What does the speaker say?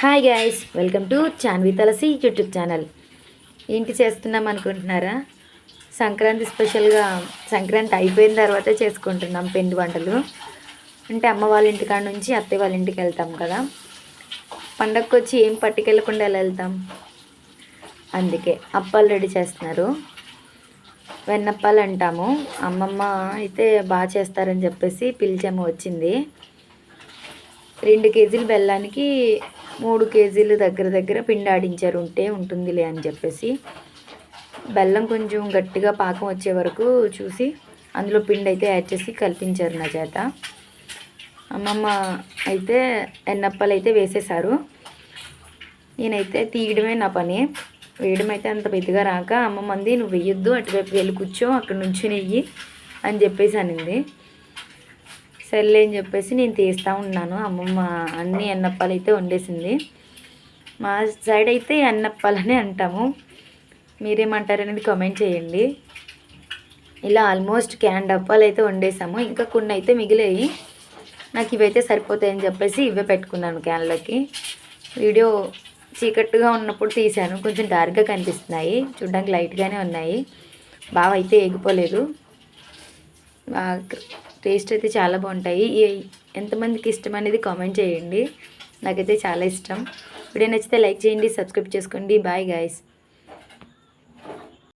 Hi guys, welcome to Chanvi Tulasi YouTube channel. ఏంటి చేస్తున్నాం అనుకుంటున్నారా? సంక్రాంతి స్పెషల్గా సంక్రాంతి అయిపోయిన తర్వాతే చేసుకుంటున్నాం పిండి వంటలు. అంటే అమ్మ వాళ్ళ ఇంటికాడ నుంచి అత్తయ్య వాళ్ళ ఇంటికి వెళ్తాం కదా, పండగకు వచ్చి ఏం పట్టుకెళ్ళకుండా ఎలా వెళ్తాం? అందుకే అప్పాలు రెడీ చేస్తున్నారు. వెన్నప్పాలు అంటాము. అమ్మమ్మ అయితే బాగా చేస్తారని చెప్పేసి పిలిచాము, వచ్చింది. 2 కేజీలు బెల్లానికి 3 కేజీలు దగ్గర దగ్గర పిండి ఆడించారు. ఉంటుందిలే అని చెప్పేసి బెల్లం కొంచెం గట్టిగా పాకం వచ్చే వరకు చూసి అందులో పిండి అయితే యాడ్ చేసి కల్పించారు నా చేత. అమ్మమ్మ అయితే ఎన్నప్పాలు అయితే వేసేశారు. నేనైతే తీయడమే నా పని. వేయడం అయితే అంత పెద్దగా రాక అమ్మమ్మ అంది, నువ్వు వేయొద్దు, అటువైపు వెళ్ళి కూర్చో, అక్కడ నుంచి నెయ్యి అని చెప్పేసి అనింది. సర్లే అని చెప్పేసి నేను తీస్తూ ఉన్నాను. అమ్మమ్మ అన్ని అన్నప్పాలు అయితే వండేసింది. మా సైడ్ అయితే అన్నప్పాలని అంటాము, మీరేమంటారనేది కామెంట్ చేయండి. ఇలా ఆల్మోస్ట్ క్యాన్ అప్పాలు అయితే వండేసాము. ఇంకా కొన్ని అయితే మిగిలాయి. నాకు ఇవైతే సరిపోతాయని చెప్పేసి ఇవే పెట్టుకున్నాను క్యాన్లోకి. వీడియో చీకట్టుగా ఉన్నప్పుడు తీసాను, కొంచెం డార్క్గా కనిపిస్తున్నాయి, చూడ్డానికి లైట్గానే ఉన్నాయి. బాగా అయితే ఎగిపోలేదు. టేస్ట్ అయితే చాలా బాగుంటాయి. ఎంతమందికి ఇష్టం అనేది కామెంట్ చేయండి. నాకైతే చాలా ఇష్టం. వీడియో నచ్చితే లైక్ చేయండి, సబ్స్క్రైబ్ చేసుకోండి. Bye guys.